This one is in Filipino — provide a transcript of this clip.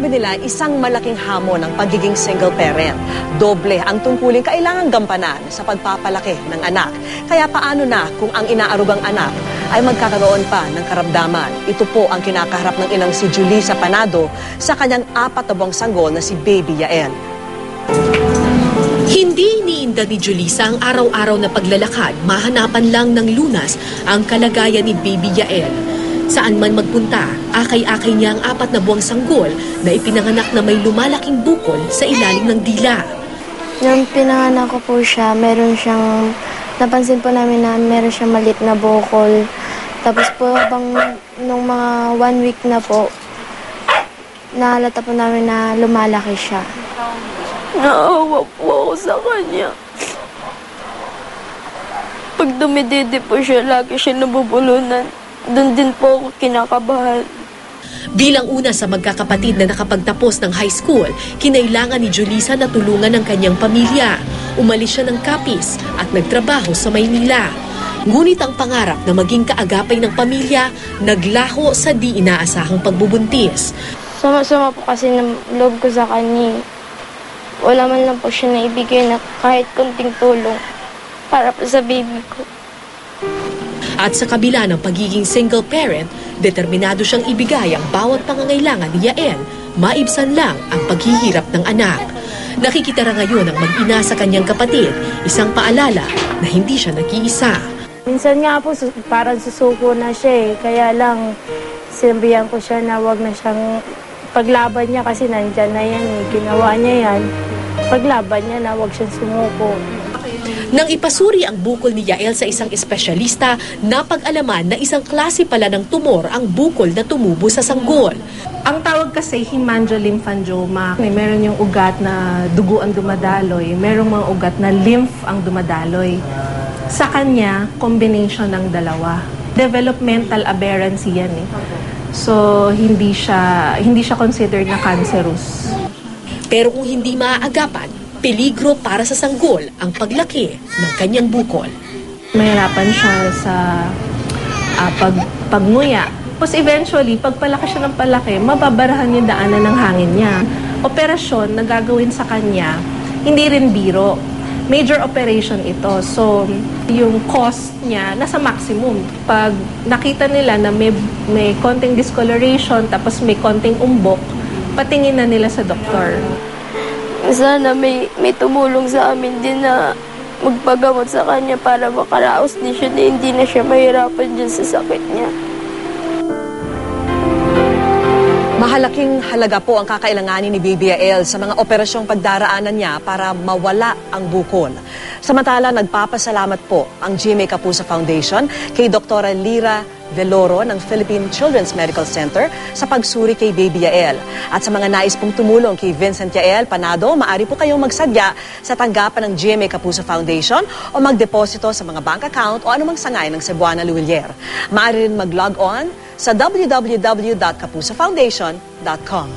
sabi nila, isang malaking hamon ng pagiging single parent. Doble ang tungkulin kailangang gampanan sa pagpapalaki ng anak. Kaya paano na kung ang inaarugang anak ay magkakaroon pa ng karamdaman? Ito po ang kinakaharap ng inang si Julissa Panado sa kanyang 4 na buwang sanggol na si Baby Yael. Hindi iniinda ni Julissa ang araw-araw na paglalakad, mahanapan lang ng lunas ang kalagayan ni Baby Yael. Saan man magpunta, akay-akay niya ang 4 na buwang sanggol na ipinanganak na may lumalaking bukol sa ilalim ng dila. Nung pinanganak ko po siya, napansin po namin na meron siyang maliit na bukol. Tapos po, nung mga 1 week na po, nahalata po namin na lumalaki siya. Naawa po ako sa kanya. Pag dumididi po siya, lagi siya nabubulunan. Doon din po ako kinakabahan. Bilang una sa magkakapatid na nakapagtapos ng high school, kinailangan ni Julissa na tulungan ang kanyang pamilya. Umalis siya ng Capiz at nagtrabaho sa Maynila. Ngunit ang pangarap na maging kaagapay ng pamilya, naglaho sa di inaasahang pagbubuntis. Sama-sama po kasi ng loob ko sa kanya. Wala man lang po siya naibigay na kahit konting tulong para po sa baby ko. At sa kabila ng pagiging single parent, determinado siyang ibigay ang bawat pangangailangan ni Yael, maibsan lang ang paghihirap ng anak. Nakikitara ngayon ang mag-ina sa kanyang kapatid, isang paalala na hindi siya nag-iisa. Minsan nga po parang susuko na siya kaya lang sinabihan ko siya na wag na siyang paglaban niya kasi nandyan na yan ginawa niya yan. Paglaban niya na wag siyang sumuko. Nang ipasuri ang bukol ni Yael sa isang espesyalista, napag-alaman na isang klase pala ng tumor ang bukol na tumubo sa sanggol. Ang tawag kasi hemangiolymphangioma. Meron yung ugat na dugo ang dumadaloy, merong mga ugat na lymph ang dumadaloy. Sa kanya, combination ng dalawa. Developmental aberrancy yan eh. So hindi siya considered na cancerous. Pero kung hindi maaagapan, peligro para sa sanggol ang paglaki ng kanyang bukol. Mahirapan siya sa pagnguya. Tapos eventually, pag palaki siya ng palaki, mababarahan yung daanan ng hangin niya. Operasyon na gagawin sa kanya, hindi rin biro. Major operation ito. So, yung cost niya nasa maximum. Pag nakita nila na may konting discoloration, tapos may konting umbok, patingin na nila sa doktor. Sana may tumulong sa amin din na magpagamot sa kanya para makaraos din siya na hindi na siya mahirapan dyan sa sakit niya. Mahalaking halaga po ang kakailanganin ni Baby Yael sa mga operasyong pagdaraanan niya para mawala ang bukol. Samantala, nagpapasalamat po ang GMA Kapuso Foundation kay Dr. Lira Veloro ng Philippine Children's Medical Center sa pagsuri kay Baby Yael. At sa mga nais pong tumulong kay Vincent Yael Panado, maaari po kayong magsadya sa tanggapan ng GMA Kapuso Foundation o magdeposito sa mga bank account o anumang sangay ng Cebuana Luwilier. Maaari rin mag-log on sa www.kapusofoundation.com.